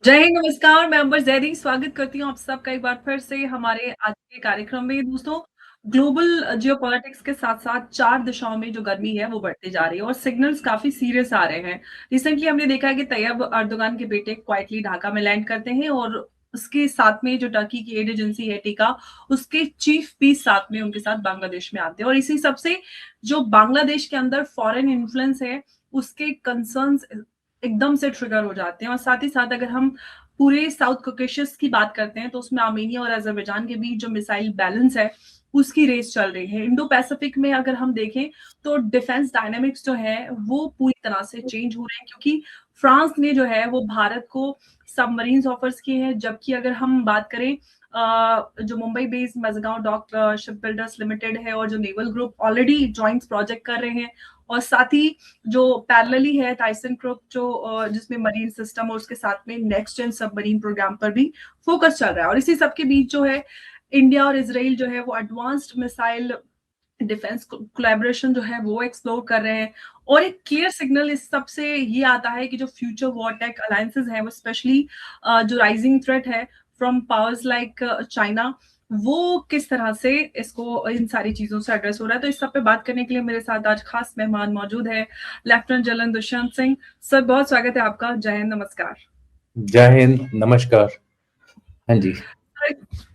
जय हिंद, नमस्कार। मैं अंबर ज़ैदी स्वागत करती हूँ आप सबका एक बार फिर से हमारे आज के कार्यक्रम में। दोस्तों, ग्लोबल जियोपॉलिटिक्स के साथ-साथ 4 दिशाओं में जो गर्मी है वो बढ़ती जा रही है और सिग्नल्स काफ़ी सीरियस आ रहे हैं। रिसेंटली हमने देखा है कि तैयब अर्दोगान के बेटे क्वाइटली ढाका में लैंड करते हैं और उसके साथ में जो टर्की की एड एजेंसी है टीका, उसके चीफ भी साथ में उनके साथ बांग्लादेश में आते हैं और इसी सब से जो बांग्लादेश के अंदर फॉरेन इन्फ्लुएंस है, उसके कंसर्न्स एकदम से ट्रिगर हो जाते हैं और साथ ही साथ अगर हम पूरे साउथ कॉकेशस की बात करते हैं तो उसमें आर्मेनिया और अज़रबैजान के बीच जो मिसाइल बैलेंस है उसकी रेस चल रही है। इंडो पैसिफिक में अगर हम देखें तो डिफेंस डायनामिक्स जो है वो पूरी तरह से चेंज हो रहे हैं क्योंकि फ्रांस ने जो है वो भारत को सबमरीन्स ऑफर्स किए हैं, जबकि अगर हम बात करें जो Mumbai based Mazagon dock ship builders limited है और जो naval group already joint project कर रहे हैं और साथ ही जो पैरेलली है टाइसन ग्रुप जो जिसमें मरीन सिस्टम और उसके साथ में नेक्स्ट जेन सबमरीन प्रोग्राम पर भी फोकस चल रहा है और इसी सब के बीच जो है इंडिया और इसराइल जो है वो एडवांस्ड मिसाइल डिफेंस कोलैबोरेशन जो है वो एक्सप्लोर कर रहे हैं और एक क्लियर सिग्नल इस सब से ये आता है कि जो फ्यूचर वॉर टेक अलायंसेस हैं वो स्पेशली जो राइजिंग थ्रेट है फ्रॉम पावर्स लाइक चाइना, वो किस तरह से इसको इन सारी चीजों से एड्रेस हो रहा है। तो इस सब पे बात करने के लिए मेरे साथ आज खास मेहमान मौजूद है, lieutenant general Dushyant Singh. Sir, बहुत स्वागत है आपका। जय हिंद, नमस्कार। जय हिंद, नमस्कार। हाँ जी। सर,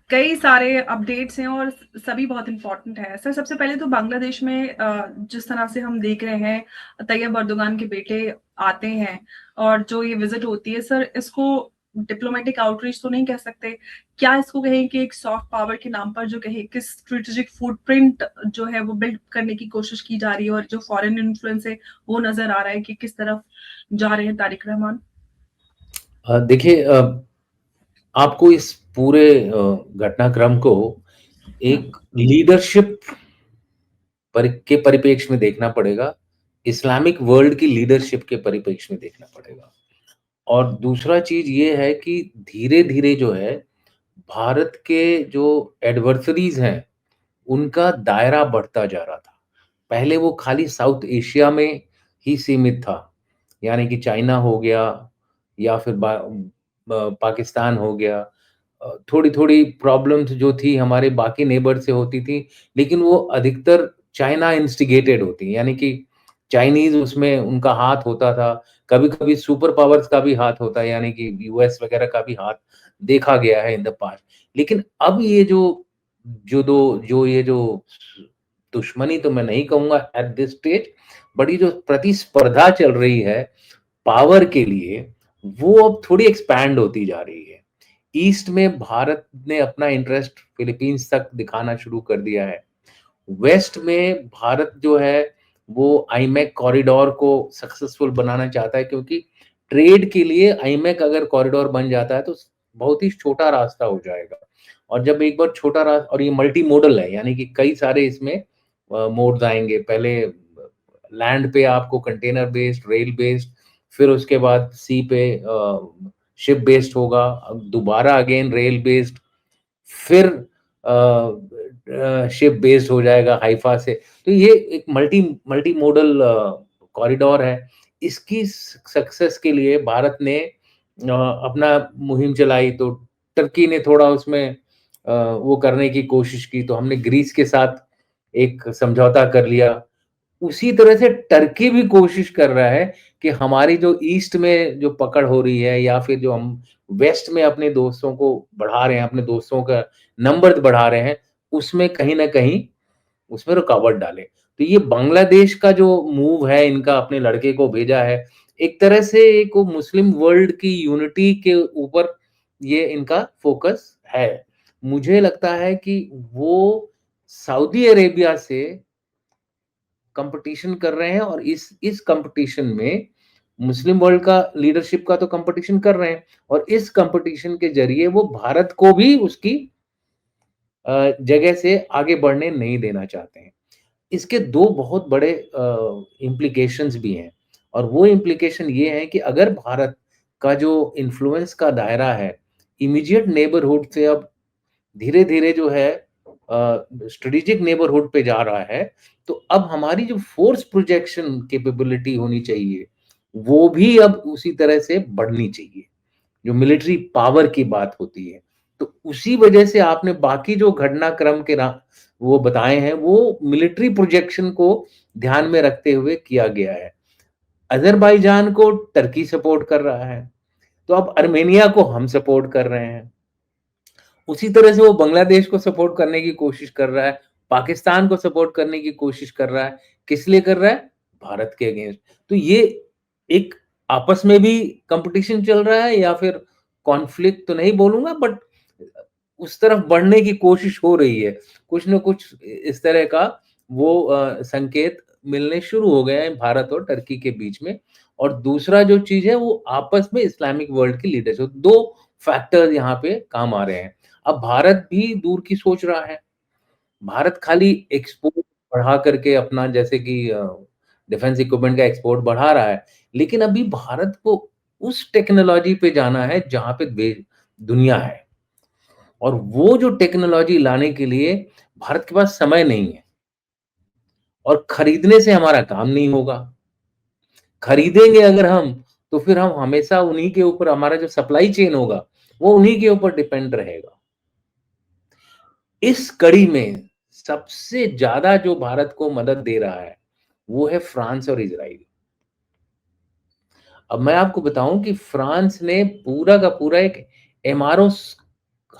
कई सारे अपडेट्स हैं और सभी बहुत इंपॉर्टेंट है। सर, सबसे पहले तो बांग्लादेश में जिस तरह से हम देख रहे हैं तैयब अर्दोगान के बेटे आते हैं और जो ये विजिट होती है, सर इसको डिप्लोमेटिक आउटरीच तो नहीं कह सकते, क्या इसको कहें कि एक सॉफ्ट पावर के नाम पर जो कहे कि स्ट्रेटेजिक फुटप्रिंट जो है वो बिल्ड करने की कोशिश की जा रही है और जो फॉरेन इन्फ्लुएंस है वो नजर आ रहा है कि किस तरफ जा रहे हैं तारिक रहमान। देखिए, आपको इस पूरे घटनाक्रम को हम्म। एक लीडरशिप के परिप्रेक्ष्य में देखना पड़ेगा, इस्लामिक वर्ल्ड की लीडरशिप के परिप्रेक्ष्य में देखना पड़ेगा। और दूसरा चीज़ ये है कि धीरे-धीरे जो है, भारत के जो एडवर्सरीज़ हैं, उनका दायरा बढ़ता जा रहा था। पहले वो खाली साउथ एशिया में ही सीमित था, यानी कि चाइना हो गया या फिर पाकिस्तान हो गया। थोड़ी-थोड़ी प्रॉब्लम्स जो थी हमारे बाकी नेबर से होती थी, लेकिन वो अधिकतर चाइना इंस्टिगेटेड होती, यानी कि चाइनीज़ उसमें उनका हाथ होता था। कभी-कभी सुपर पावर्स का भी हाथ होता है, यानी कि यूएस वगैरह का भी हाथ देखा गया है इन द पास्ट। लेकिन अब ये जो ये जो दुश्मनी तो मैं नहीं कहूँगा एट दिस स्टेज, बट ये जो प्रतिस्पर्धा चल रही है पावर के लिए, वो अब थोड़ी एक्सपैंड होती जा रही है। ईस्ट में भारत ने अपना इंटरेस्ट फिलीपींस तक दिखाना शुरू कर दिया है। वेस्ट में भारत जो है वो आईमैक कॉरिडोर को सक्सेसफुल बनाना चाहता है, क्योंकि ट्रेड के लिए आईमैक अगर कॉरिडोर बन जाता है तो बहुत ही छोटा रास्ता हो जाएगा। और जब एक बार छोटा रास्ता, और ये मल्टी मोडल है, यानी कि कई सारे इसमें मोड्स आएंगे। पहले लैंड पे आपको कंटेनर बेस्ड, रेल बेस्ड, फिर उसके बाद सी पे शिप बेस्ड होगा, अब दोबारा अगेन रेल बेस्ड, फिर शिप बेस्ड हो जाएगा हाइफा से। तो ये एक मल्टी मल्टी मॉडल कॉरिडोर है। इसकी सक्सेस के लिए भारत ने अपना मुहिम चलाई, तो टर्की ने थोड़ा उसमें वो करने की कोशिश की, तो हमने ग्रीस के साथ एक समझौता कर लिया। उसी तरह से टर्की भी कोशिश कर रहा है कि हमारी जो ईस्ट में जो पकड़ हो रही है, या फिर जो हम वेस्ट में अपने दोस्तों को बढ़ा रहे हैं, अपने दोस्तों का नंबर बढ़ा रहे हैं, उसमें कहीं न कहीं उसमें रुकावट डाले। तो ये बांग्लादेश का जो मूव है, इनका अपने लड़के को भेजा है, एक तरह से एक वो मुस्लिम वर्ल्ड की यूनिटी के ऊपर ये इनका फ़ोकस है। मुझे लगता है कि वो सऊदी अरेबिया से कंपटीशन कर रहे हैं, और इस कंपटीशन में मुस्लिम वर्ल्ड का लीडरशिप का तो कंपटीशन कर रहे हैं, और इस कंपटीशन के ज़रिए वो भारत को भी उसकी जगह से आगे बढ़ने नहीं देना चाहते हैं। इसके 2 बहुत बड़े इम्प्लीकेशंस भी हैं, और वो इम्प्लीकेशन ये है कि अगर भारत का जो इन्फ्लुएंस का दायरा है, इमीडिएट नेबरहुड से अब धीरे-धीरे जो है स्ट्रेटेजिक नेबरहुड पे जा रहा है, तो अब हमारी जो फ़ोर्स प्रोजेक्शन कैपेबिलिटी होनी चाहिए, वो भी अब उसी तरह से बढ़नी चाहिए। जो मिलिट्री पावर की बात होती है। तो उसी वजह से आपने बाकी जो घटनाक्रम के वो बताए हैं, वो मिलिट्री प्रोजेक्शन को ध्यान में रखते हुए किया गया है। अज़रबैजान को टर्की सपोर्ट कर रहा है, तो अब आर्मेनिया को हम सपोर्ट कर रहे हैं। उसी तरह से वो बांग्लादेश को सपोर्ट करने की कोशिश कर रहा है, पाकिस्तान को सपोर्ट करने की कोशिश कर रहा है। किस लिए कर रहा है? भारत के अगेंस्ट। तो ये एक आपस में भी कॉम्पिटिशन चल रहा है, या फिर कॉन्फ्लिक्ट तो नहीं बोलूँगा, बट उस तरफ बढ़ने की कोशिश हो रही है। कुछ न कुछ इस तरह का वो संकेत मिलने शुरू हो गए हैं भारत और टर्की के बीच में। और दूसरा जो चीज़ है, वो आपस में इस्लामिक वर्ल्ड की लीडरशिप, 2 फैक्टर्स यहाँ पे काम आ रहे हैं। अब भारत भी दूर की सोच रहा है। भारत खाली एक्सपोर्ट बढ़ा करके अपना, जैसे कि डिफेंस इक्विपमेंट का एक्सपोर्ट बढ़ा रहा है, लेकिन अभी भारत को उस टेक्नोलॉजी पे जाना है जहाँ पे दुनिया है। और वो जो टेक्नोलॉजी लाने के लिए भारत के पास समय नहीं है, और खरीदने से हमारा काम नहीं होगा। खरीदेंगे अगर हम, तो फिर हम हमेशा उन्हीं के ऊपर, हमारा जो सप्लाई चेन होगा, वो उन्हीं के ऊपर डिपेंड रहेगा। इस कड़ी में सबसे ज्यादा जो भारत को मदद दे रहा है, वो है फ्रांस और इजराइल। अब मैं आपको बताऊं कि फ्रांस ने पूरा का पूरा एक एमआरओ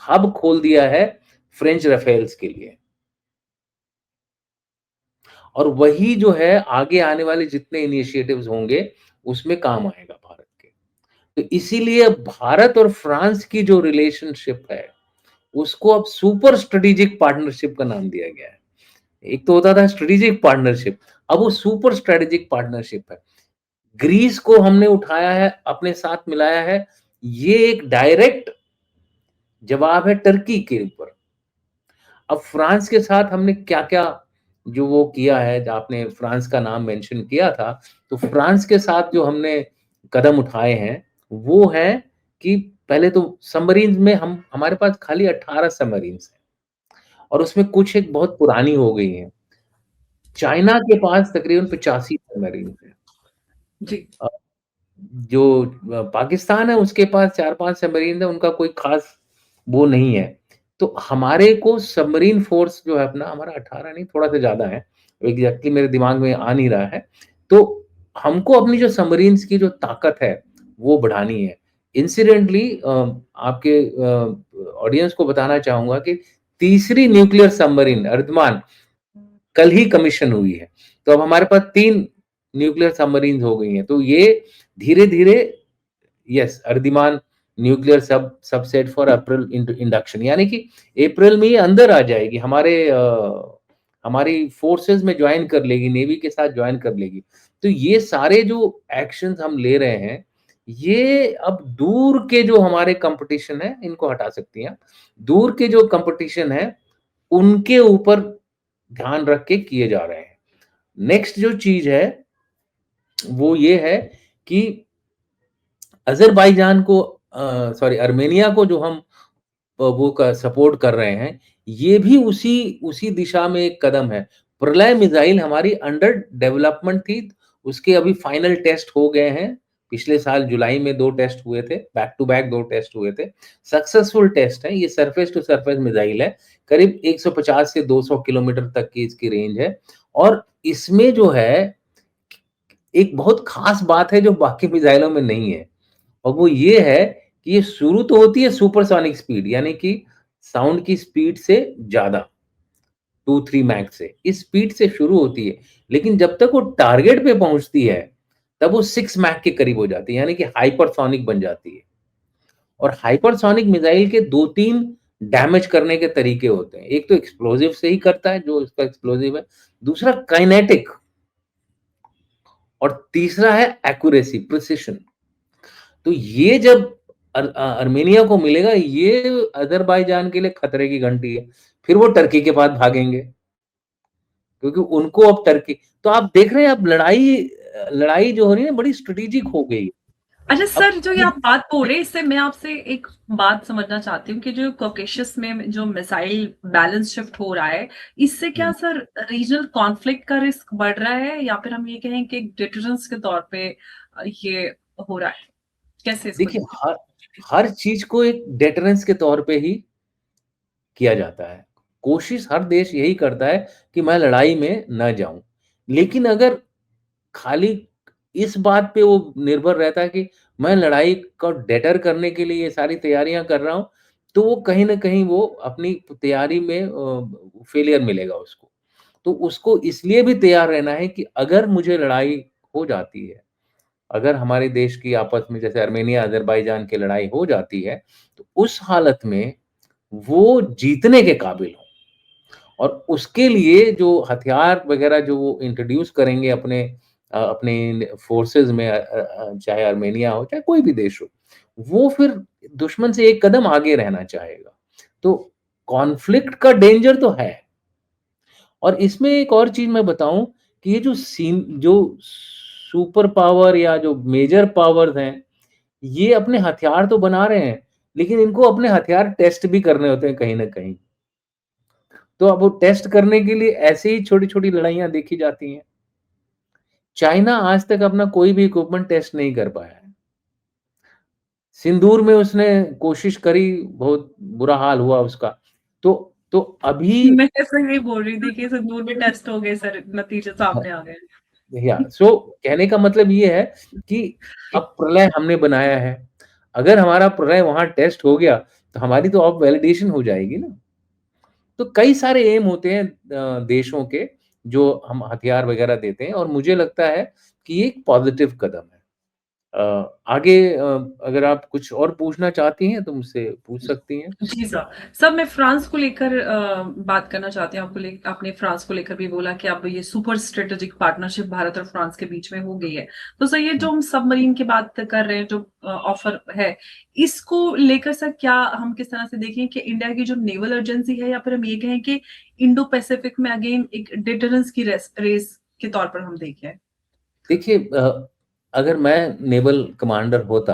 हब खोल दिया है फ्रेंच राफेल्स के लिए। और वही जो है आगे आने वाले जितने इनिशिएटिव्स होंगे, उसमें काम आएगा भारत के। तो इसीलिए भारत और फ्रांस की जो रिलेशनशिप है, उसको अब सुपर स्ट्रेटेजिक पार्टनरशिप का नाम दिया गया है। एक तो होता था स्ट्रेटेजिक पार्टनरशिप, अब वो सुपर स्ट्रेटेजिक पार्टनरशिप है। ग्रीस को हमने उठाया है, अपने साथ मिलाया है। ये एक डायरेक्ट जवाब है टर्की के ऊपर। अब फ्रांस के साथ हमने क्या-क्या जो वो किया है, आपने फ्रांस का नाम मेंशन किया था, तो फ्रांस के साथ जो हमने कदम उठाए हैं, वो है कि पहले तो सबमरीन्स में हम हमारे पास खाली 18 सबमरीन्स हैं, और उसमें कुछ एक बहुत पुरानी हो गई हैं। चाइना के पास तकरीबन 85 सबमरीन्स हैं। जी। अ, जो पाकिस्तान है, उसके पास 4-5 सबमरीन है, उनका कोई खास वो नहीं है। तो हमारे को सबमरीन फोर्स जो है अपना, हमारा 18 नहीं, थोड़ा-सा ज़्यादा है। एग्ज़ैक्टली मेरे दिमाग में आ नहीं रहा है। तो हमको अपनी जो सबमरीन्स की जो ताकत है, वो बढ़ानी है। इंसिडेंटली आपके ऑडियंस को बताना चाहूँगा कि तीसरी न्यूक्लियर सबमरीन अर्धमान कल ही कमीशन हुई है। तो अब हमारे पास 3 न्यूक्लियर सबमरीन्स हो गई हैं। तो ये धीरे-धीरे, यस, अर्दिमान nuclear subset for April induction, यानी कि अप्रैल में ये अंदर आ जाएगी, हमारी फोर्सेस में ज्वाइन कर लेगी, नेवी के साथ ज्वाइन कर लेगी। तो ये सारे जो एक्शंस हम ले रहे हैं, ये अब दूर के जो हमारे कंपटीशन है, इनको हटा सकती हैं। दूर के जो कंपटीशन है, उनके ऊपर ध्यान रख के किए जा रहे हैं। नेक्स्ट जो चीज है, वो ये है कि अज़रबैजान को, सॉरी, आर्मेनिया को जो हम वो का सपोर्ट कर रहे हैं, ये भी उसी उसी दिशा में एक कदम है। प्रलय मिसाइल हमारी अंडर डेवलपमेंट थी, उसके अभी फाइनल टेस्ट हो गए हैं। पिछले साल जुलाई में 2 टेस्ट हुए थे, बैक टू बैक 2 टेस्ट हुए थे। सक्सेसफुल टेस्ट है, ये सरफेस टू सरफेस मिसाइल है, करीब 150 से 200 किलोमीटर तक की इसकी रेंज है। और इसमें जो है, एक बहुत खास बात है जो बाकी मिसाइलों में नहीं है, और वो ये है कि ये शुरू तो होती है सुपरसोनिक स्पीड, यानी कि साउंड की स्पीड से ज़्यादा, 2-3 मैक से, इस स्पीड से शुरू होती है। लेकिन जब तक वो टारगेट पे पहुँचती है, तब वो 6 मैक के करीब हो जाती है, यानी कि हाइपरसोनिक बन जाती है। और हाइपरसोनिक मिसाइल के 2-3 डैमेज करने के तरीके होते हैं। एक तो एक्सप्लोसिव से ही करता है, जो इसका एक्सप्लोसिव है, दूसरा काइनेटिक, और तीसरा है एक्यूरेसी, प्रिसिशन। तो ये जब आर्मेनिया को मिलेगा, ये अज़रबैजान के लिए खतरे की घंटी है। फिर वो टर्की के पास भागेंगे, क्योंकि उनको अब टर्की, तो आप देख रहे हैं, अब लड़ाई जो हो रही है बड़ी स्ट्रेटेजिक हो गई। अच्छा अब सर, जो ये आप बात बोल रहे हैं, इससे मैं आपसे एक बात समझना चाहती हूँ कि जो कॉकेशस में जो मिसाइल बैलेंस शिफ्ट हो रहा है, इससे क्या हुँ। सर रीजनल कॉन्फ्लिक्ट का रिस्क बढ़ रहा है, या फिर हम ये कहें कि एक डिटरेंस के तौर पे ये हो रहा है? कैसे इसको देखिए, देखते हर हैं? हर चीज़ को एक डेटरेंस के तौर पे ही किया जाता है। कोशिश हर देश यही करता है कि मैं लड़ाई में ना जाऊँ। लेकिन अगर खाली इस बात पे वो निर्भर रहता है कि मैं लड़ाई को डेटर करने के लिए ये सारी तैयारियाँ कर रहा हूँ, तो वो कहीं न कहीं वो अपनी तैयारी में फेलियर मिलेगा उसको। तो उसको इसलिए भी तैयार रहना है कि अगर मुझे लड़ाई हो जाती है, अगर हमारे देश की आपस में जैसे आर्मेनिया, अज़रबैजान की लड़ाई हो जाती है, तो उस हालत में वो जीतने के काबिल हों। और उसके लिए जो हथियार वगैरह जो वो इंट्रोड्यूस करेंगे अपने फ़ोर्सेज़ में चाहे आर्मेनिया हो, चाहे कोई भी देश हो, वो फिर दुश्मन से एक कदम आगे रहना चाहेगा। तो कॉन्फ्लिक्ट का डेंजर तो है। और इसमें एक और चीज़ मैं बताऊँ कि ये जो सुपर पावर या जो मेजर पावर्स हैं, ये अपने हथियार तो बना रहे हैं, लेकिन इनको अपने हथियार टेस्ट भी करने होते हैं कहीं न कहीं। तो अब वो टेस्ट करने के लिए ऐसे ही छोटी-छोटी लड़ाइयाँ देखी जाती हैं। चाइना आज तक अपना कोई भी इक्विपमेंट टेस्ट नहीं कर पाया है। सिंदूर में उसने कोशिश करी, बहुत बुरा हाल हुआ उसका। तो तो अभी मैं ऐसे ही बोल रही थी कि सिंदूर में टेस्ट हो गए सर, नतीजे सामने आ गए। या सो कहने का मतलब ये है कि अब प्रलय हमने बनाया है। अगर हमारा प्रलय वहाँ टेस्ट हो गया, तो हमारी तो अब वैलिडेशन हो जाएगी ना। तो कई सारे एम होते हैं देशों के जो हम हथियार वगैरह देते हैं और मुझे लगता है कि ये एक पॉज़िटिव कदम है। आगे अगर आप कुछ और पूछना चाहती हैं तो मुझसे पूछ सकती हैं। जी सर। सर मैं फ्रांस को लेकर बात करना चाहती हूँ। आपने फ्रांस को लेकर भी बोला कि अब ये सुपर स्ट्रेटेजिक पार्टनरशिप भारत और फ्रांस के बीच में हो गई है। तो सर ये हुँ। जो हम सबमरीन की बात कर रहे हैं, जो ऑफर है, इसको लेकर सर क्या हम किस तरह से देखें कि इंडिया की जो नेवल एजेंसी है, या फिर हम ये कहें कि इंडो पैसिफिक में अगेन एक डिटरेंस की रेस रेस के तौर पर हम देखें? देखिए अगर मैं नेवल कमांडर होता,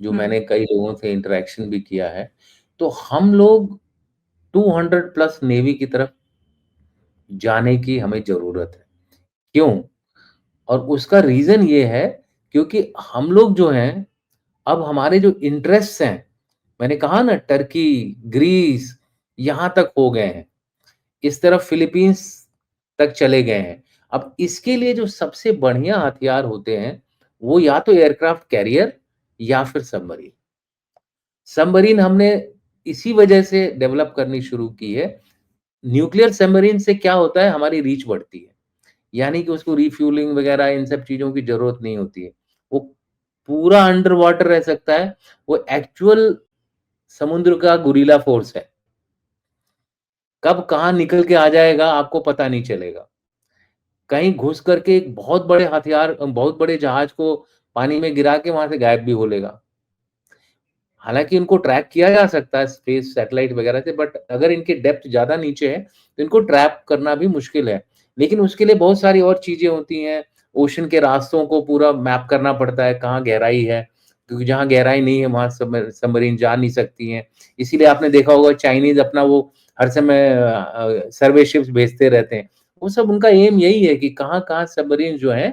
जो हुँ। मैंने कई लोगों से इंटरैक्शन भी किया है, तो हम लोग 200 प्लस नेवी की तरफ जाने की हमें ज़रूरत है। क्यों? और उसका रीज़न ये है क्योंकि हम लोग जो हैं, अब हमारे जो इंटरेस्ट्स हैं, मैंने कहा ना टर्की, ग्रीस यहाँ तक हो गए हैं। इस तरफ फिलीपींस तक चले गए हैं। अब इसके लिए जो सबसे बढ़िया हथियार होते हैं, वो या तो एयरक्राफ्ट कैरियर या फिर सबमरीन। सबमरीन हमने इसी वजह से डेवलप करनी शुरू की है। न्यूक्लियर सबमरीन से क्या होता है, हमारी रीच बढ़ती है। यानी कि उसको रिफ्यूलिंग वगैरह इन सब चीज़ों की ज़रूरत नहीं होती है। वो पूरा अंडर वाटर रह सकता है। वो एक्चुअल समुद्र का गुरिल्ला फ़ोर्स है। कब कहाँ निकल के आ जाएगा आपको पता नहीं चलेगा। कहीं घुस करके एक बहुत बड़े जहाज को पानी में गिरा के वहाँ से गायब भी हो लेगा। हालाँकि इनको ट्रैक किया जा सकता है स्पेस सैटेलाइट वगैरह से बट अगर इनकी डेप्थ ज़्यादा नीचे है, तो इनको ट्रैप करना भी मुश्किल है। लेकिन उसके लिए बहुत सारी और चीज़ें होती हैं, ओशन के रास्तों को पूरा मैप करना पड़ता है, कहाँ गहराई है, क्योंकि जहाँ गहराई नहीं है वहाँ सबमरीन जा नहीं सकती हैं। इसीलिए आपने देखा होगा चाइनीज़ अपना वो हर समय सर्वे शिप्स भेजते रहते हैं। वो सब उनका एम यही है कि कहाँ-कहाँ सबमरीन जो हैं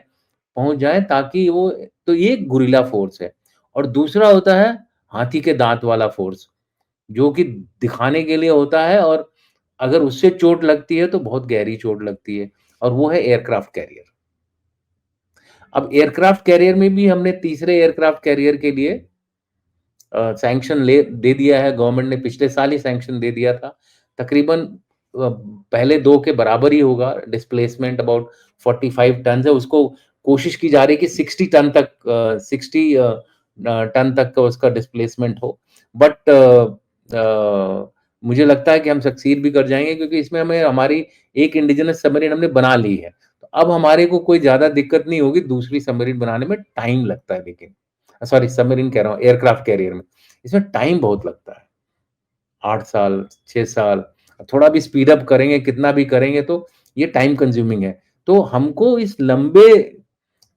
पहुँच जाएँ ताकि वो तो ये गुरिल्ला फ़ोर्स है और दूसरा होता है हाथी के दाँत वाला फ़ोर्स, जो कि दिखाने के लिए होता है और अगर उससे चोट लगती है तो बहुत गहरी चोट लगती है और वो है एयरक्राफ्ट कैरियर। अब एयरक्राफ्ट कैरियर में भी हमने तीसरे एयरक्राफ्ट कैरियर के लिए सैंक्शन ले दे दिया है गवर्नमेंट ने पिछले साल ही सैंक्शन दे दिया था। तकरीबन पहले 2 के बराबर ही होगा डिस्प्लेसमेंट अबाउट 45 टन्स है उसको कोशिश की जा रही है कि 60 टन तक 60 टन तक का उसका डिस्प्लेसमेंट हो। बट मुझे लगता है कि हम सक्सीड भी कर जाएँगे क्योंकि इसमें हमें हमारी एक इंडिजिनस सबमरीन हमने बना ली है। तो अब हमारे को कोई ज़्यादा दिक्कत नहीं होगी दूसरी सबमरीन बनाने में टाइम लगता है लेकिन। सॉरी सबमरीन कह रहा हूँ एयरक्राफ्ट कैरियर में। इसमें टाइम बहुत लगता है। 8 साल, 6 साल, थोड़ा भी स्पीड अप करेंगे, कितना भी करेंगे तो ये टाइम कंज्यूमिंग है। तो हमको इस लंबे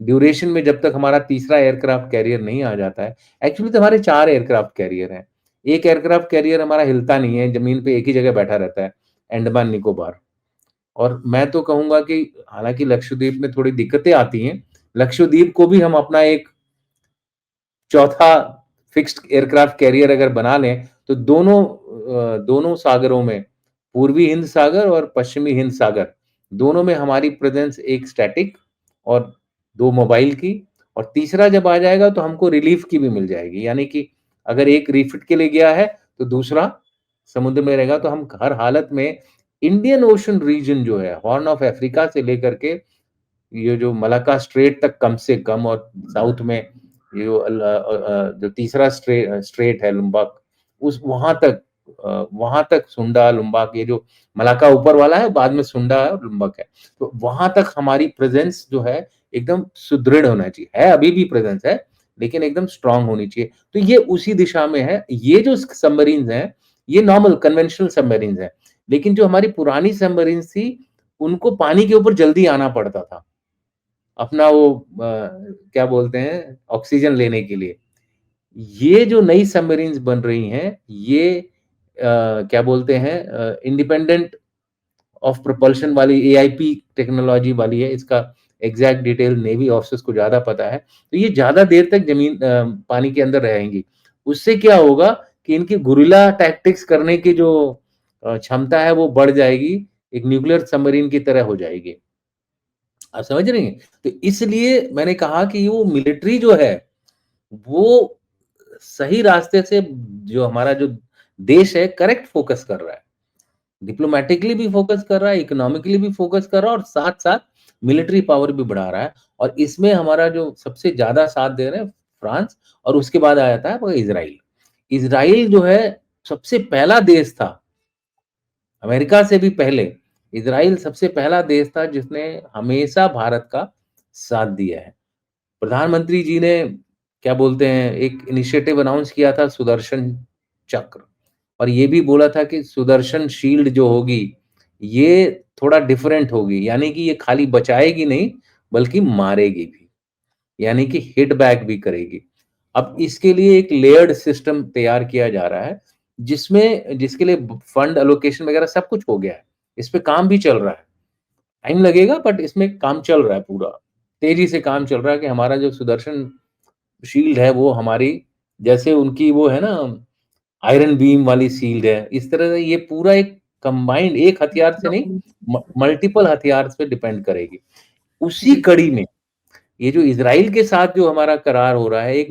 ड्यूरेशन में जब तक हमारा तीसरा एयरक्राफ्ट कैरियर नहीं आ जाता है एक्चुअली तो हमारे 4 एयरक्राफ्ट कैरियर हैं। एक एयरक्राफ्ट कैरियर हमारा हिलता नहीं है, ज़मीन पे एक ही जगह बैठा रहता है, अंडमान निकोबार। और मैं तो कहूँगा कि हालाँकि लक्षद्वीप में थोड़ी दिक्कतें आती हैं, लक्षद्वीप को भी हम अपना एक चौथा फिक्स्ड एयरक्राफ्ट कैरियर अगर बना लें, तो दोनों सागरों में, पूर्वी हिंद सागर और पश्चिमी हिंद सागर, दोनों में हमारी प्रेज़ेंस एक स्टैटिक और 2 मोबाइल की, और तीसरा जब आ जाएगा तो हमको रिलीफ की भी मिल जाएगी। यानी कि अगर एक रिफिट के लिए गया है, तो दूसरा समुद्र में रहेगा, तो हम हर हालत में इंडियन ओशन रीजन जो है, हॉर्न ऑफ अफ्रीका से लेकर के ये जो मलाक्का स्ट्रेट तक कम से कम, और साउथ में ये जो तीसरा स्ट्रेट है लुम्बाक, उस वहां तक सुंडा लुम्बाक, ये जो मलाक्का ऊपर वाला है, बाद में सुंडा है और लुम्बक है, तो वहां तक हमारी प्रेजेंस जो है एकदम सुदृढ़ होना चाहिए। है, अभी भी प्रेजेंस है, लेकिन एकदम स्ट्रांग होनी चाहिए। तो ये उसी दिशा में है। ये जो सबमरीन्स हैं, ये नॉर्मल कन्वेंशनल सबमरीन्स हैं, लेकिन जो हमारी पुरानी सबमरीन्स थी, उनको पानी के ऊपर जल्दी आना पड़ता था, अपना वो क्या बोलते हैं, ऑक्सीजन लेने के लिए। ये जो नई सबमरीन्स बन रही हैं, ये क्या बोलते हैं, इंडिपेंडेंट ऑफ प्रोपल्शन वाली एआईपी टेक्नोलॉजी वाली है। इसका एग्जैक्ट डिटेल नेवी ऑफिसर्स को ज़्यादा पता है। तो ये ज़्यादा देर तक पानी के अंदर रहेंगी। उससे क्या होगा कि इनकी गुरिल्ला टैक्टिक्स करने की जो क्षमता है, वो बढ़ जाएगी, एक न्यूक्लियर सबमरीन की तरह हो जाएगी। आप समझ रही हैं? तो इसलिए मैंने कहा कि वो मिलिट्री जो है, वो सही रास्ते से, जो हमारा जो देश है, करेक्ट फोकस कर रहा है। डिप्लोमैटिकली भी फोकस कर रहा है, इकोनॉमिकली भी फोकस कर रहा है, और साथ-साथ मिलिट्री पावर भी बढ़ा रहा है। और इसमें हमारा जो सबसे ज़्यादा साथ दे रहे हैं फ्रांस, और उसके बाद आ जाता है वो इज़राइल। इज़राइल जो है सबसे पहला देश था, अमेरिका से भी पहले इज़राइल सबसे पहला देश था जिसने हमेशा भारत का साथ दिया है। प्रधानमंत्री जी ने क्या बोलते हैं, एक इनिशिएटिव अनाउंस किया था, सुदर्शन चक्र, और ये भी बोला था कि सुदर्शन शील्ड जो होगी, ये थोड़ा डिफरेंट होगी, यानी कि ये खाली बचाएगी नहीं, बल्कि मारेगी भी, यानी कि हिट बैक भी करेगी। अब इसके लिए एक लेयर्ड सिस्टम तैयार किया जा रहा है, जिसके लिए फंड एलोकेशन वगैरह सब कुछ हो गया है। इस पे काम भी चल रहा है। टाइम लगेगा, बट इसमें काम चल रहा है पूरा। तेज़ी से काम चल रहा है कि हमारा जो सुदर्शन शील्ड है, वो हमारी, जैसे उनकी वो है ना आयरन बीम वाली शील्ड है, इस तरह से ये पूरा एक कंबाइंड, एक हथियार से नहीं, मल्टीपल हथियार पे डिपेंड करेगी। उसी जी, कड़ी में ये जो इज़राइल के साथ जो हमारा करार हो रहा है, एक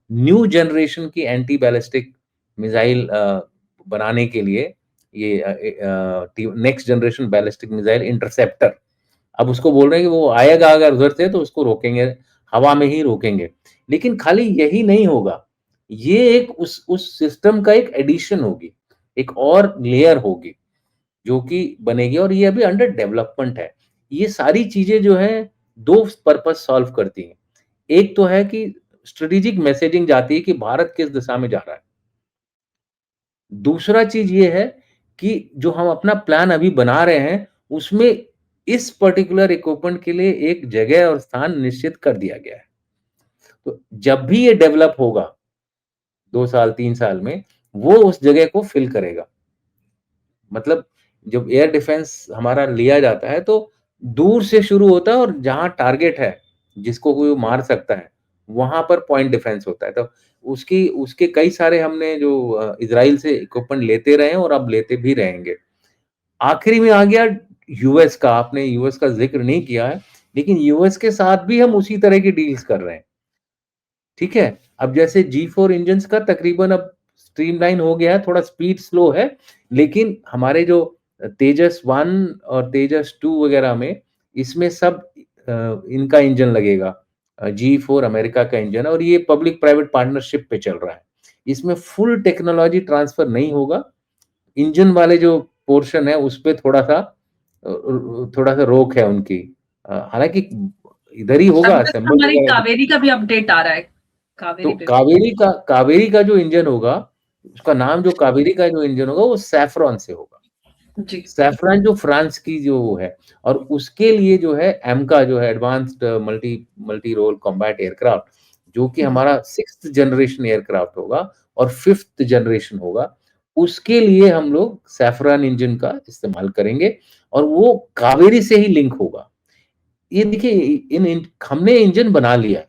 न्यू जनरेशन की एंटी बैलिस्टिक मिसाइल बनाने के लिए, ये next generation ballistic missile interceptor. अब उसको बोल रहे हैं कि वो आएगा अगर उधर से, तो उसको रोकेंगे, हवा में ही रोकेंगे। लेकिन खाली यही नहीं होगा, ये एक उस सिस्टम का एक एडिशन होगी, एक और लेयर होगी, जो कि बनेगी, और ये अभी अंडर डेवलपमेंट है। ये सारी चीज़ें जो हैं, 2 पर्पस सॉल्व करती हैं। एक तो है कि स्ट्रेटेजिक मैसेजिंग जाती है कि भारत किस दिशा में जा रहा है। दूसरा चीज़ ये है कि जो हम अपना प्लान अभी बना रहे हैं, उसमें इस पर्टिकुलर इक्विपमेंट के लिए एक जगह और स्थान निश्चित कर दिया गया है। तो जब भी ये डेवलप होगा, 2 साल, 3 साल में, वो उस जगह को फिल करेगा। मतलब जब एयर डिफेंस हमारा लिया जाता है, तो दूर से शुरू होता है, और जहाँ टारगेट है, जिसको कोई मार सकता है, वहाँ पर पॉइंट डिफेंस होता है। तो उसकी उसके कई सारे हमने जो इज़राइल से इक्विपमेंट लेते रहे हैं, और अब लेते भी रहेंगे। आखिरी में आ गया यूएस का, आपने यूएस का ज़िक्र नहीं किया है, लेकिन यूएस के साथ भी हम उसी तरह की डील्स कर रहे हैं। ठीक है? अब जैसे जी4 इंजन्स का तकरीबन अब स्ट्रीमलाइन हो गया है, थोड़ा स्पीड स्लो है, लेकिन हमारे जो तेजस 1 और तेजस 2 वगैरह में, इसमें सब इनका इंजन लगेगा। जी4 अमेरिका का इंजन है, और ये पब्लिक प्राइवेट पार्टनरशिप पे चल रहा है। इसमें फुल टेक्नोलॉजी ट्रांसफर नहीं होगा। इंजन वाले जो पोर्शन है, उसपे थोड़ा-सा रोक है उनकी। हालाँकि इधर ही होगा, अभी बस असेंबल हमारी वगैरह। कावेरी का भी अपडेट आ रहा है। तो कावेरी पे भी। कावेरी का जो इंजन होगा, उसका नाम, जो कावेरी का जो इंजन होगा, वो सैफ़रॉन से होगा। जी, सैफ़रॉन जो फ्रांस की जो वो है, और उसके लिए जो है एमका, जो है advanced multi multi role combat aircraft, जो कि हुँ, हमारा 6th जनरेशन एयरक्राफ्ट होगा, और 5th जनरेशन होगा। उसके लिए हम लोग सैफ़रॉन इंजन का इस्तेमाल करेंगे, और वो कावेरी से ही लिंक होगा। ये देखिए, इन इन हमने इंजन बना लिया है।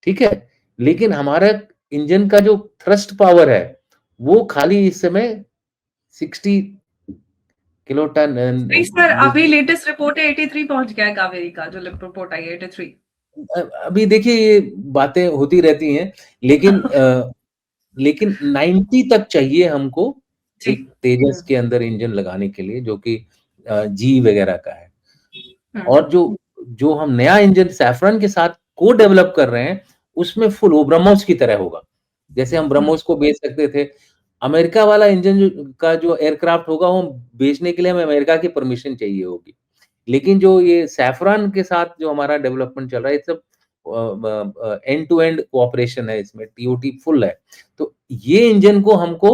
ठीक है? लेकिन हमारा इंजन का जो थ्रस्ट पावर है, वो खाली इस समय 60 किलोटन नहीं सर, अभी लेटेस्ट रिपोर्ट है 83 पहुँच गया है कावेरी का, जो रिपोर्ट आई है 83। अभी देखिए ये बातें होती रहती हैं, लेकिन लेकिन 90 तक चाहिए हमको जी। एक तेजस के अंदर इंजन लगाने के लिए जो कि जी वगैरह का है। और जो जो हम नया इंजन सैफरन के साथ को-डेवलप कर रहे हैं, उसमें फुल वो ब्रह्मोस की तरह होगा। जैसे हम ब्रह्मोस को बेच सकते थे, अमेरिका वाला इंजन जो एयरक्राफ्ट होगा, वो बेचने के लिए हमें अमेरिका की परमिशन चाहिए होगी। लेकिन जो ये सैफरन के साथ जो हमारा डेवलपमेंट चल रहा है, ये सब एंड टू एंड कोऑपरेशन है इसमें, टीओटी फुल है। तो ये इंजन को हमको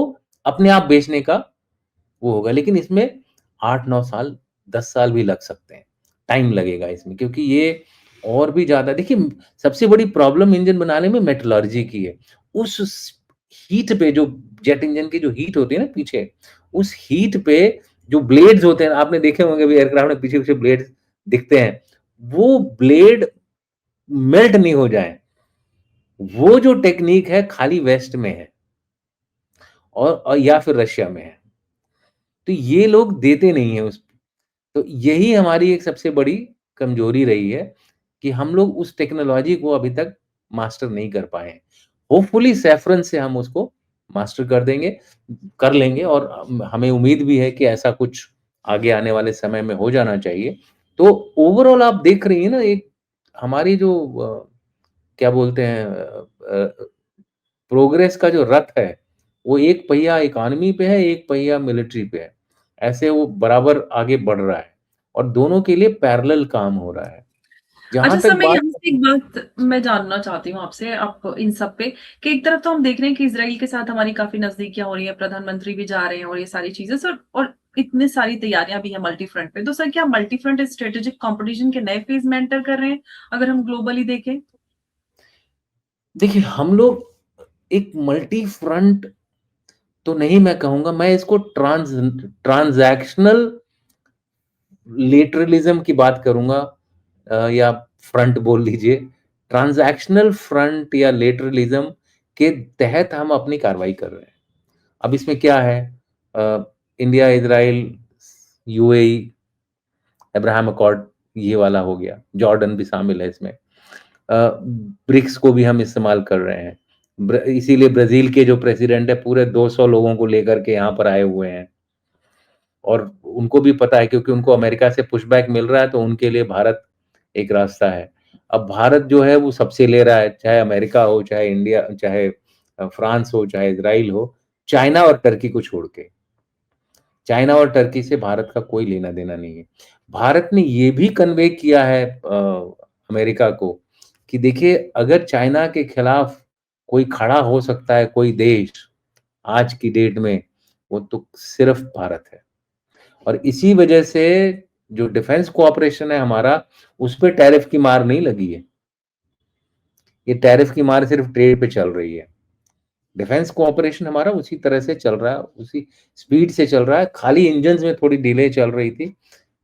अपने आप बेचने का वो होगा, लेकिन इसमें 8-9 साल, 10 साल भी लग सकते हैं। टाइम लगेगा इसमें क्योंकि ये और भी ज़्यादा देखिए सबसे बड़ी प्रॉब्लम इंजन बनाने में मेटलर्जी की है। उस हीट पे जो जेट इंजन की जो हीट होती है ना पीछे, उस हीट पे जो ब्लेड्स होते हैं, आपने देखे होंगे अभी एयरक्राफ्ट में पीछे-पीछे ब्लेड्स दिखते हैं, वो ब्लेड मेल्ट नहीं हो जाएँ। वो जो टेक्नीक है खाली वेस्ट में है और या फिर रशिया में है। तो ये लोग देते नहीं हैं उस तो यही हमारी एक सबसे बड़ी कमजोरी रही है कि हम लोग उस टेक्नोलॉजी को अभी तक मास्टर नहीं कर पाए हैं। होपफुली सैफरन से हम उसको मास्टर कर लेंगे और हमें उम्मीद भी है कि ऐसा कुछ आगे आने वाले समय में हो जाना चाहिए। तो ओवरऑल आप देख रही हैं ना एक हमारी जो क्या बोलते हैं प्रोग्रेस का जो रथ है, वो एक पहिया इकॉनमी पे है, एक पहिया मिलिट्री पे है। ऐसे वो बराबर आगे बढ़ रहा है और दोनों के लिए पैरेलल काम हो रहा है। जहाँ अच्छा तक सर, मैं बात यहाँ से एक बात मैं जानना चाहती हूँ आपसे, आप इन सब पे, कि एक तरफ तो हम देख रहे हैं कि इज़राइल के साथ हमारी काफ़ी नज़दीकियाँ हो रही हैं, प्रधानमंत्री भी जा रहे हैं और ये सारी चीज़ें सर, और इतनी सारी तैयारियाँ भी हैं मल्टी फ्रंट पे। तो सर क्या मल्टी फ्रंट स्ट्रेटेजिक कॉम्पिटिशन के नए फेज़ में एंटर कर रहे हैं, अगर हम ग्लोबली देखें? देखिए हम लोग एक मल्टी फ्रंट तो नहीं मैं कहूँगा, मैं इसको ट्रांज़ैक्शनल लेटरलिज़्म की बात करूँगा या फ्रंट बोल लीजिए। ट्रांज़ैक्शनल फ्रंट या लेटरलिज़्म के तहत हम अपनी कार्रवाई कर रहे हैं। अब इसमें क्या है India, Israel, UAE, Abraham accord ये वाला हो गया, जॉर्डन भी शामिल है इसमें। ब्रिक्स को भी हम इस्तेमाल कर रहे हैं। इसीलिए ब्राज़ील के जो प्रेसिडेंट है पूरे 200 लोगों को लेकर के यहाँ पर आए हुए हैं। और उनको भी पता है क्योंकि उनको अमेरिका से पुशबैक मिल रहा है तो उनके लिए भारत एक रास्ता है। अब भारत जो है वो सबसे ले रहा है, चाहे अमेरिका हो, चाहे इंडिया, चाहे फ्रांस हो, चाहे इज़राइल हो, चाइना और टर्की को छोड़ के। चाइना और टर्की से भारत का कोई लेना-देना नहीं है। भारत ने ये भी कन्वे किया है अमेरिका को कि देखिए अगर चाइना के खिलाफ कोई खड़ा हो सकता है कोई देश आज की डेट में, वो तो सिर्फ भारत है। और इसी वजह से जो डिफेंस कोऑपरेशन है हमारा, उसपे टैरिफ की मार नहीं लगी है। ये टैरिफ की मार सिर्फ ट्रेड पे चल रही है। डिफेंस कोऑपरेशन हमारा उसी तरह से चल रहा है, उसी स्पीड से चल रहा है। खाली इंजन्स में थोड़ी डिले चल रही थी।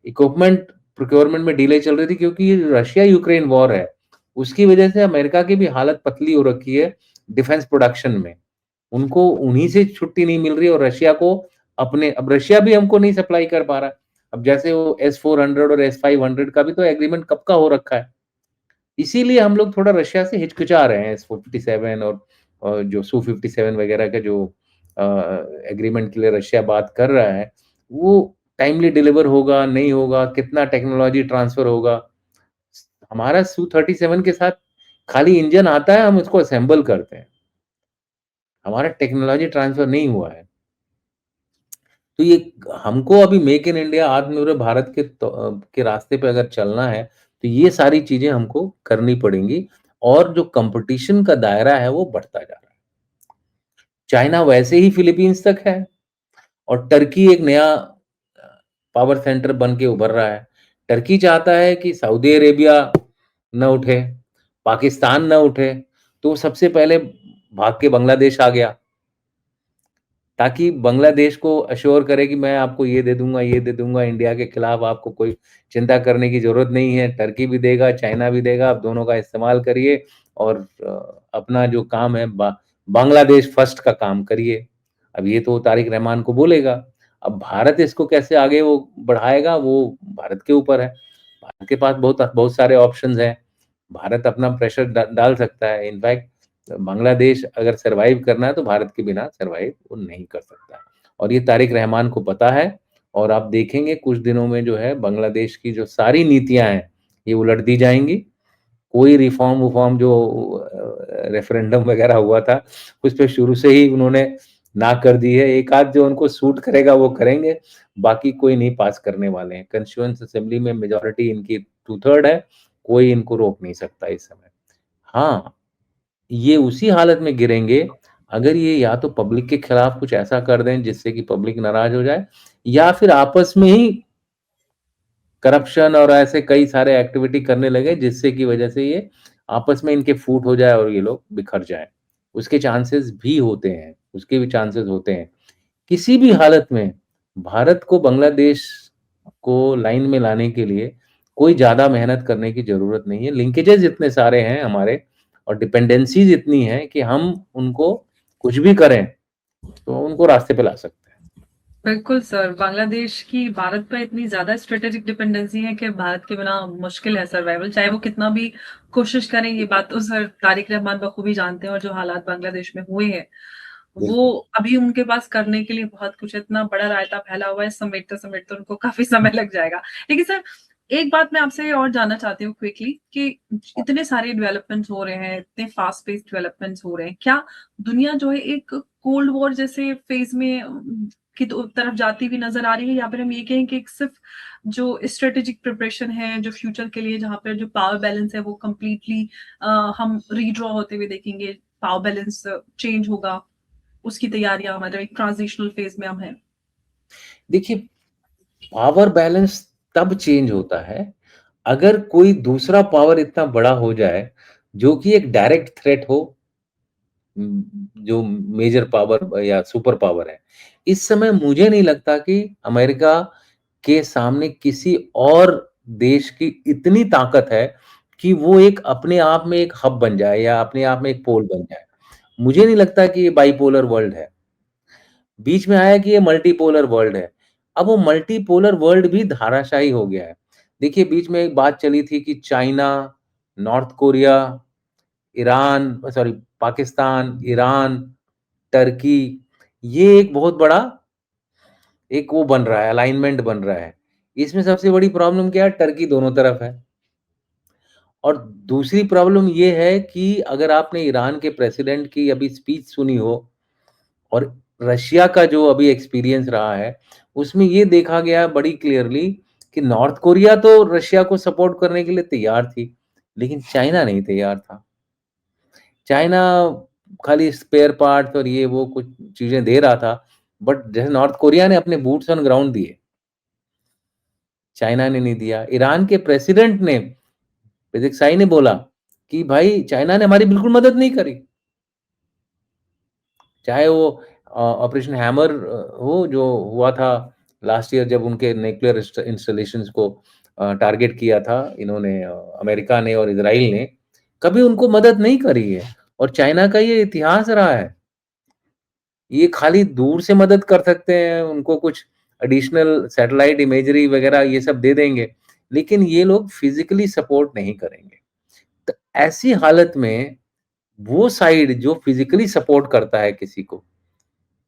इक्विपमेंट प्रोक्योरमेंट में डिले चल रही थी क्योंकि रशिया यूक्रेन वॉर है। उसकी वजह से अमेरिका की भी हालत पतली हो रखी है डिफेंस प्रोडक्शन में। उनको उन्हीं से छुट्टी नहीं मिल रही और रशिया को अब रशिया भी हमको नहीं सप्लाई कर पा रहा है। अब जैसे वो S-400 और S-500 का भी तो एग्रीमेंट कब का हो रखा है। इसीलिए हम लोग थोड़ा रशिया से हिचकिचा रहे हैं S-457 और जो Su-57 वगैरह का जो एग्रीमेंट के लिए रशिया बात कर रहा है, वो टाइमली डिलीवर होगा, नहीं होगा, कितना टेक्नोलॉजी ट्रांसफर होगा। हमारा Su-37 के साथ खाली इंजन आता है, हम उसको असेंबल करते हैं। हमारा टेक्नोलॉजी ट्रांसफर नहीं हुआ है। तो ये हमको अभी मेक इन इंडिया आत्मनिर्भर भारत के रास्ते पे अगर चलना है, तो ये सारी चीज़ें हमको करनी पड़ेंगी और जो कॉम्पिटिशन का दायरा है, वो बढ़ता जा रहा है। चाइना वैसे ही फिलीपींस तक है और टर्की एक नया पावर सेंटर बन के उभर रहा है। टर्की चाहता है कि सऊदी अरेबिया न उठे, पाकिस्तान न उठे, तो सबसे पहले भाग के बांग्लादेश आ गया। ताकि बांग्लादेश को अश्योर करे कि मैं आपको ये दे दूँगा, ये दे दूँगा, इंडिया के खिलाफ आपको कोई चिंता करने की ज़रूरत नहीं है। टर्की भी देगा, चाइना भी देगा, आप दोनों का इस्तेमाल करिए और अपना जो काम है बांग्लादेश फर्स्ट का काम करिए। अब ये तो तारिक रहमान को बोलेगा। अब भारत इसको कैसे आगे वो बढ़ाएगा, वो भारत के ऊपर है। भारत के पास बहुत बहुत सारे ऑप्शंस हैं। भारत अपना प्रेशर डाल सकता है। इनफैक्ट बांग्लादेश अगर सर्वाइव करना है तो भारत के बिना सर्वाइव वो नहीं कर सकता। और ये तारिक रहमान को पता है और आप देखेंगे कुछ दिनों में जो है बांग्लादेश की जो सारी नीतियाँ हैं, ये उलट दी जाएँगी। कोई रिफ़ॉर्म-वुफ़ॉर्म जो रेफ़रेंडम वग़ैरह हुआ था, उस पे शुरू से ही उन्होंने ना कर दी है। एक आध जो उनको सूट करेगा वो करेंगे, बाकी कोई नहीं पास करने वाले हैं। कॉन्स्टिट्यूएंट असेंबली में मेजॉरिटी इनकी 2/3 है, कोई इनको रोक नहीं सकता इस समय। हाँ, ये उसी हालत में गिरेंगे, अगर ये या तो पब्लिक के खिलाफ कुछ ऐसा कर दें जिससे कि पब्लिक नाराज़ हो जाए या फिर आपस में ही करप्शन और ऐसे कई सारे एक्टिविटी करने लगे जिससे की वजह से ये आपस में इनके फूट हो जाए और ये लोग बिखर जाएँ। उसके चांसेस भी होते हैं, उसके भी चांसेस होते हैं। किसी भी हालत में भारत को बांग्लादेश को लाइन में लाने के लिए कोई ज़्यादा मेहनत करने की ज़रूरत नहीं है। लिंकेजेस इतने सारे हैं हमारे और डिपेंडेंसीज़ इतनी हैं कि हम उनको कुछ भी करें, तो उनको रास्ते पे ला सकते हैं। बिल्कुल सर, बांग्लादेश की भारत पर इतनी ज़्यादा स्ट्रैटेजिक डिपेंडेंसी है कि भारत के बिना मुश्किल है सर्वाइवल, चाहे वो कितना भी कोशिश करें, ये बात तो सर तारिक रहमान बखूबी जानते हैं और जो हालात बांग्लादेश में हुए हैं, वो बिल्कुल। अभी उनके पास करने के लिए बहुत कुछ है, इतना बड़ा रायता फैला हुआ है, समेटते-समेटते उनको काफ़ी समय लग जाएगा। लेकिन सर, एक बात मैं आपसे और जानना चाहती हूँ क्विकली कि इतने सारे डेवलपमेंट्स हो रहे हैं, इतने फास्ट पेस्ड डेवलपमेंट्स हो रहे हैं, क्या दुनिया जो है एक कोल्ड वॉर जैसे फेज़ में की तरफ जाती हुई नज़र आ रही है या फिर हम ये कहें कि एक सिर्फ़ जो स्ट्रैटेजिक प्रिपरेशन है, जो फ्यूचर के लिए जहाँ पर जो पावर बैलेंस है वो कंप्लीटली हम रीड्रॉ होते हुए देखेंगे, पावर बैलेंस चेंज होगा, उसकी तैयारियाँ मतलब एक ट्रांज़िशनल फ़ेज़ में हम हैं? देखिए, पावर बैलेंस तब चेंज होता है, अगर कोई दूसरा पावर इतना बड़ा हो जाए, जो कि एक डायरेक्ट थ्रेट हो जो मेजर पावर या सुपर पावर है। इस समय मुझे नहीं लगता कि अमेरिका के सामने किसी और देश की इतनी ताकत है कि वो एक अपने आप में एक हब बन जाए या अपने आप में एक पोल बन जाए। मुझे नहीं लगता कि ये बाइपोलर वर्ल्ड है। बीच में आया कि ये मल्टीपोलर वर्ल्ड है। अब वो मल्टीपोलर वर्ल्ड भी धाराशायी हो गया है। देखिए बीच में एक बात चली थी कि China, north Korea, Iran sorry Pakistan, Iran, Turkey ये एक बहुत बड़ा एक वो बन रहा है, अलाइनमेंट बन रहा है। इसमें सबसे बड़ी प्रॉब्लम क्या है? टर्की दोनों तरफ है। और दूसरी प्रॉब्लम ये है कि अगर आपने ईरान के प्रेसिडेंट की अभी स्पीच सुनी हो और रशिया का जो अभी एक्सपीरियंस रहा है, उसमें ये देखा गया बड़ी क्लियरली कि नॉर्थ कोरिया तो रशिया को सपोर्ट करने के लिए तैयार थी, लेकिन चाइना नहीं तैयार था। चाइना खाली स्पेयर पार्ट्स और ये वो कुछ चीज़ें दे रहा था, बट जैसे नॉर्थ कोरिया ने अपने बूट्स ऑन ग्राउंड दिए, चाइना ने नहीं दिया। ईरान के प्रेसिडेंट ने पेज़ेक्साई ने बोला कि भाई चाइना ने हमारी बिल्कुल मदद नहीं करी। चाहे वो ऑपरेशन हैमर हो जो हुआ था लास्ट ईयर जब उनके न्यूक्लियर इंस्टॉलेशंस को टारगेट किया था इन्होंने अमेरिका ने और इज़राइल ने, कभी उनको मदद नहीं करी है और चाइना का ये इतिहास रहा है। ये खाली दूर से मदद कर सकते हैं, उनको कुछ एडिशनल सैटेलाइट इमेजरी वगैरह ये सब दे देंगे, लेकिन ये लोग फिज़िकली सपोर्ट नहीं करेंगे। तो ऐसी हालत में वो साइड जो फिज़िकली सपोर्ट करता है किसी को,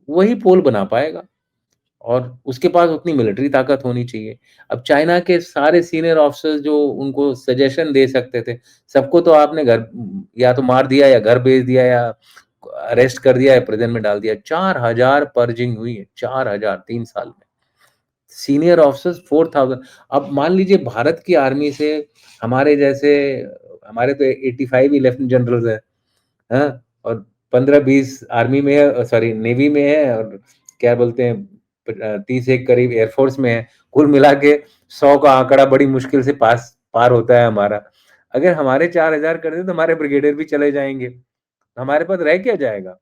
वही पोल बना पाएगा और उसके पास उतनी मिलिट्री ताकत होनी चाहिए। अब चाइना के सारे सीनियर ऑफिसर्स जो उनको सजेशन दे सकते थे, सबको तो आपने घर या तो मार दिया या घर भेज दिया या अरेस्ट कर दिया या प्रिज़न में डाल दिया। 4000 पर्जिंग हुई है, 4000 3 साल में। सीनियर ऑफिसर्स 4000 अब मान लीजिए भारत की आर्मी से हमारे जैसे हमारे तो 85 ही लेफ्टिनेंट जनरल्स हैं। हाँ? और 15-20 आर्मी में है सॉरी नेवी में है और क्या बोलते हैं 30 एक करीब एयरफोर्स में है। कुल मिला के 100 का आंकड़ा बड़ी मुश्किल से पार होता है हमारा। अगर हमारे 4000 कर दें तो हमारे ब्रिगेडियर भी चले जाएँगे। हमारे पास रह क्या जाएगा?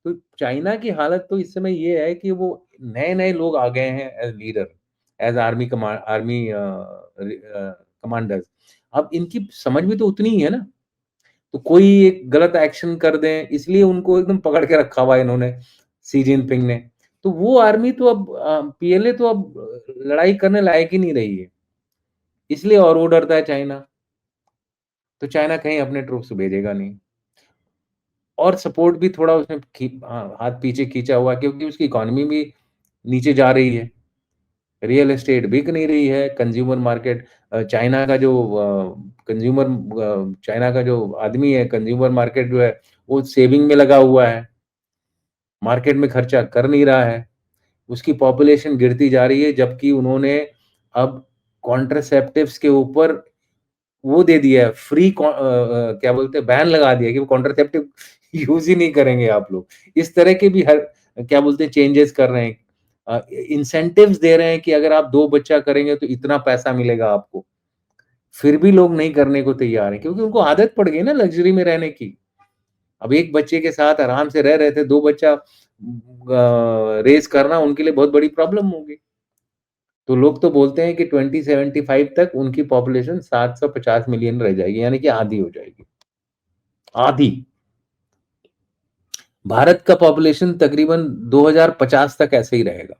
तो चाइना की हालत तो इस समय ये है कि वो नए-नए लोग आ गए हैं as leader, as army commanders. अब इनकी समझ भी तो उतनी ही है ना, तो कोई एक गलत एक्शन कर दें, इसलिए उनको एकदम पकड़ के रखा हुआ है इन्होंने, शी जिनपिंग ने। तो वो आर्मी तो अब पीएलए तो अब लड़ाई करने लायक ही नहीं रही है, इसलिए और वो डरता है चाइना। तो चाइना कहीं अपने ट्रूप्स भेजेगा नहीं। और सपोर्ट भी थोड़ा उसने हाथ पीछे खींचा हुआ है क्योंकि उसकी इकोनॉमी भी नीचे जा रही है। रियल एस्टेट बिक नहीं रही है, कंज्यूमर मार्केट चाइना का जो चाइना का जो आदमी है, कंज्यूमर मार्केट जो है, वो सेविंग में लगा हुआ है, मार्केट में खर्चा कर नहीं रहा है। उसकी पॉपुलेशन गिरती जा रही है, जबकि उन्होंने अब कॉन्ट्रासेप्टिव्स के ऊपर वो दे दिया है, क्या बोलते हैं, बैन लगा दिया कि वो कॉन्ट्रासेप्टिव यूज़ ही नहीं करेंगे आप लोग। इस तरह के भी हर क्या बोलते हैं चेंजेस कर रहे हैं। इंसेंटिव्स दे रहे हैं कि अगर आप 2 बच्चा करेंगे तो इतना पैसा मिलेगा आपको। फिर भी लोग नहीं करने को तैयार हैं क्योंकि उनको आदत पड़ गई ना लग्ज़री में रहने की। अब 1 बच्चे के साथ आराम से रह रहे थे, 2 बच्चा रेज़ करना उनके लिए बहुत बड़ी प्रॉब्लम होगी। तो लोग तो बोलते हैं कि 2075 तक उनकी पॉपुलेशन 750 मिलियन रह जाएगी, यानी कि आधी हो जाएगी। आधी। भारत का पॉपुलेशन तकरीबन 2050 तक ऐसे ही रहेगा।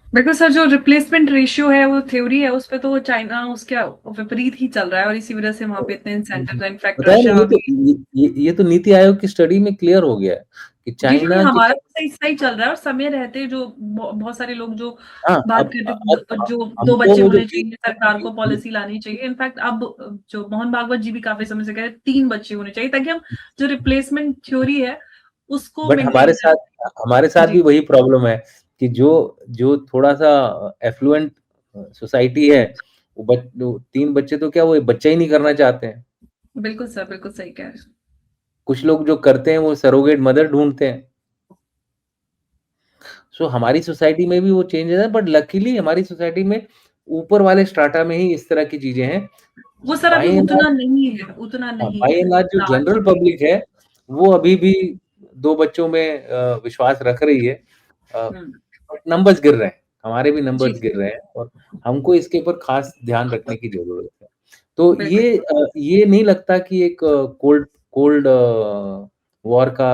बिल्कुल सर, जो रिप्लेसमेंट रेशियो है वो थ्योरी है, उस पे तो चाइना उसके विपरीत ही चल रहा है और इसी वजह से वहाँ पे इतने इंसेंटिव है। इनफैक्ट पता है ना, रशिया भी ये तो नीति आयोग की स्टडी में क्लियर हो गया है कि जी, जी, चाइना हमारा के तो सही सही चल रहा है और समय रहते जो बहुत सारे लोग जो हाँ, बात अब करते अब थे जो 2 हमको बच्चे वो जो होने चाहिए, सरकार को पॉलिसी लानी चाहिए। इनफैक्ट अब जो मोहन भागवत जी भी काफ़ी समय से कह रहे हैं 3 बच्चे होने चाहिए ताकि हम जो रिप्लेसमेंट थ्योरी है उसको बट मेंटेन कर हमारे साथ जी, भी वही प्रॉब्लम है कि जो जो थोड़ा-सा एफ्लुएंट सोसाइटी है, वो 3 बच्चे तो क्या वो बच्चा ही नहीं करना चाहते हैं। बिल्कुल सर, बिल्कुल सही कह रहे हैं। कुछ लोग जो करते हैं वो सरोगेट मदर ढूँढते हैं। सो हमारी सोसाइटी में भी वो चेंजेस है बट लकीली हमारी सोसाइटी में ऊपर वाले स्ट्राटा में ही इस तरह की चीज़ें हैं। वो सर अभी बाय एंड उतना नहीं है, उतना हाँ, नहीं बाय है। एंड लार्ज जो लार्ज जनरल पब्लिक है, वो अभी भी 2 बच्चों में विश्वास रख रही है। हुँ, बट नंबर्स गिर रहे हैं, हमारे भी जी, नंबर्स गिर रहे हैं और हमको इसके ऊपर खास ध्यान रखने की ज़रूरत है। तो बिल्कुल। ये नहीं लगता कि एक कोल्ड कोल्ड वॉर का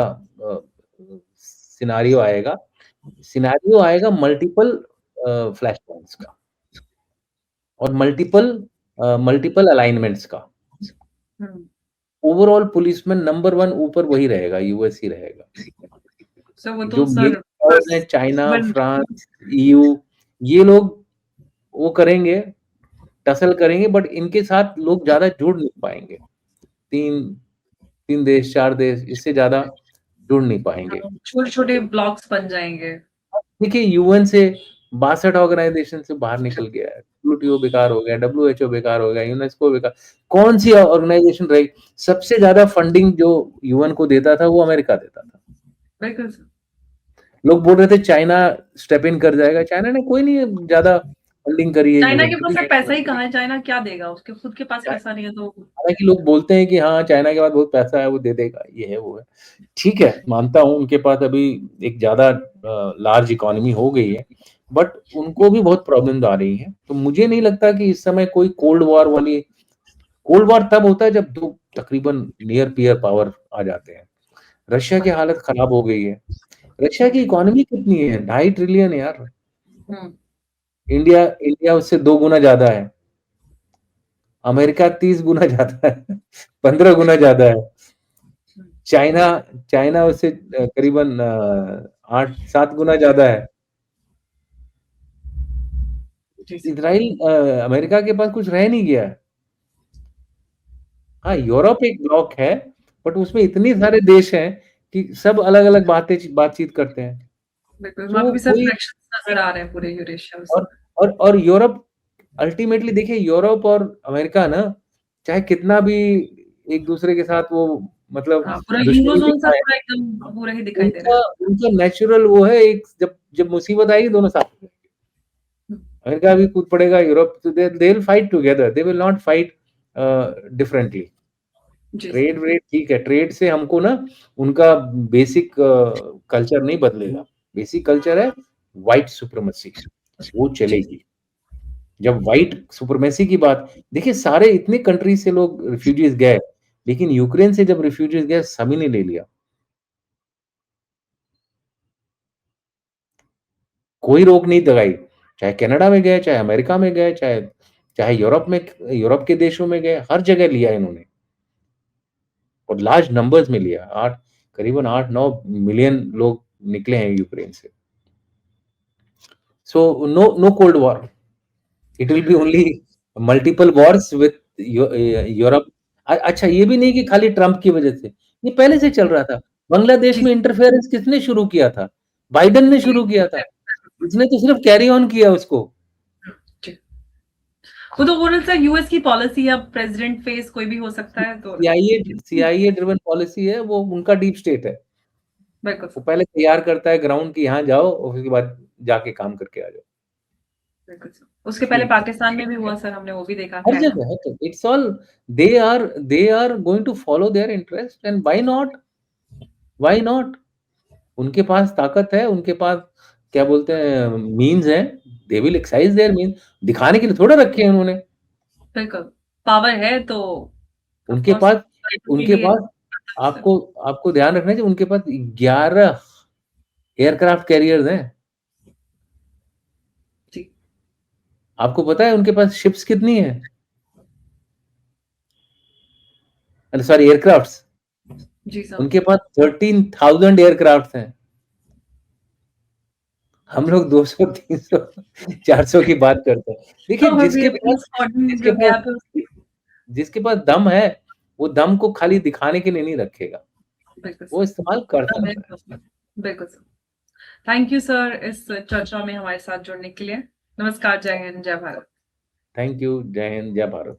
सिनेरियो आएगा। सिनेरियो आएगा मल्टीपल फ्लैश पॉइंट्स का और मल्टीपल अलाइनमेंट्स का। हुँ, ओवरऑल पुलिसमैन नंबर 1 ऊपर वही रहेगा, यूएस ही रहेगा। सर वो तो जो मेन सर पावर्स हैं चाइना, वन फ्रांस, ईयू ये लोग वो करेंगे, टसल करेंगे बट इनके साथ लोग ज़्यादा जुड़ नहीं पाएँगे। 3 3 देश, 4 देश इससे ज़्यादा जुड़ नहीं पाएँगे। छोटे-छोटे ब्लॉक्स बन जाएँगे। देखिए यूएन से 62 ऑर्गनाइज़ेशन से बाहर निकल गया है। डब्ल्यूटीओ बेकार हो गया, डब्ल्यूएचओ बेकार हो गया, यूनेस्को बेकार कौन-सी ऑर्गनाइज़ेशन रही? सबसे ज़्यादा फंडिंग जो यूएन को देता था वो अमेरिका देता था। बिल्कुल सर। लोग बोल रहे थे चाइना स्टेप इन कर जाएगा, चाइना ने कोई नहीं ज़्यादा फंडिंग करी है चाइना यूएन के की। पास अब पैसा ही कहाँ है, चाइना क्या देगा? उसके खुद के पास चा पैसा नहीं है तो हालाँकि लोग बोलते हैं कि हाँ, चाइना के पास बहुत पैसा है, वो दे देगा, ये है, वो है। ठीक है, मानता हूँ उनके पास अभी एक ज़्यादा लार्ज इकोनॉमी हो गई है, बट उनको भी बहुत प्रॉब्लम्स आ रही हैं। तो मुझे नहीं लगता कि इस समय कोई कोल्ड वॉर तब होता है जब 2 तकरीबन नियर पीयर पावर आ जाते हैं। रशिया की हालत खराब हो गई है। रशिया की इकोनॉमी कितनी है? 2.5 ट्रिलियन है यार। हुँ, इंडिया इंडिया उससे 2 गुना ज़्यादा है। अमेरिका 30 गुना ज़्यादा है, 15 गुना ज़्यादा है। हुँ, चाइना चाइना उससे करीबन 8-7 गुना ज़्यादा है। जी सर। इज़राइल अमेरिका के पास कुछ रह नहीं गया है। हाँ, यूरोप एक ब्लॉक है, बट उसमें इतने सारे देश हैं कि सब अलग-अलग बातचीत करते हैं। बिल्कुल, वहाँ पे तो भी सर कोई फ्रैक्शंस नज़र आ रहे हैं पूरे यूरेशिया में और सर। और यूरोप अल्टीमेटली देखिए यूरोप और अमेरिका ना, चाहे कितना भी एक-दूसरे के साथ वो मतलब हाँ, पूरा दुश्मनी यूरोज़ोन सर दिखाएँ, पूरा एकदम पूरा ही दिखाई दे रहा उनका है। उनका नेचुरल वो है एक जब जब मुसीबत आएगी दोनों साथ में। हुँ, अमेरिका भी कूद पड़ेगा, यूरोप तो they will fight together, they will not fight differently. जी सर। ट्रेड व्रेड ठीक है, ट्रेड से हमको ना उनका बेसिक कल्चर नहीं बदलेगा। बेसिक कल्चर है व्हाइट सुप्रीमेसी, वो जी, चलेगी। जब व्हाइट सुप्रीमेसी की बात देखिए सारे इतने कंट्री से लोग रिफ्यूजीज गए, लेकिन यूक्रेन से जब रिफ्यूजीज गए सभी ने ले लिया। कोई रोक नहीं लगाई, चाहे कनाडा में गए, चाहे अमेरिका में गए, चाहे चाहे यूरोप के देशों में गए, हर जगह लिया इन्होंने और लार्ज नंबर्स में लिया। 8 करीबन 8-9 मिलियन लोग निकले हैं यूक्रेन से। So no cold war, it will be only multiple wars with Europe. अच्छा ये भी नहीं कि खाली ट्रम्प की वजह से, ये पहले से चल रहा था। बांग्लादेश जी, में इंटरफेरेंस किसने शुरू किया था? बाइडेन ने जी, शुरू किया था। बिल्कुल इसने तो सिर्फ कैरी ऑन किया उसको। जी। वो तो बोल रहा था यूएस की पॉलिसी अब प्रेज़िडेंट फेस कोई भी हो सकता है तो सीआईए ड्रिवन पॉलिसी है, वो उनका डीप स्टेट है। बिल्कुल वो सर, पहले तैयार करता है ग्राउंड कि यहाँ जाओ और उसके बाद जाके काम करके आ जाओ। बिल्कुल सर। उसके पहले ठीक है। पाकिस्तान में भी हुआ सर, हमने वो भी देखा हर है ना? जगह है तो it's all they are going to follow their interest and why not? Why not? उनके पास ताकत है, उनके पास क्या बोलते हैं मीन्स हैं, they will exercise their means. दिखाने के लिए थोड़ा रखे हैं उन्होंने। बिल्कुल, पावर है तो ऑफ़ उनके कोर्स पास फाइटर के उनके लिए पास आपको आपको ध्यान रखना चाहिए उनके पास 11 एयरक्राफ्ट कैरियर्स हैं। जी, आपको पता है उनके पास शिप्स कितनी है? अरे सॉरी एयरक्राफ्ट्स। जी सर, उनके पास 13,000 एयरक्राफ्ट्स हैं। हम जी। लोग 200, 300, 400 की बात करते हैं। देखिए तो अभी अपनी स्क्वाड्रन जिसके जो पास गैप है उसकी जिसके पास दम है, वो दम को खाली दिखाने के लिए नहीं रखेगा, बिल्कुल वो सर, इस्तेमाल कर हाँ, सकता है। बिल्कुल सर। थैंक यू सर इस चर्चा में हमारे साथ जुड़ने के लिए। नमस्कार, जय हिंद, जय भारत। थैंक यू, जय हिंद, जय भारत।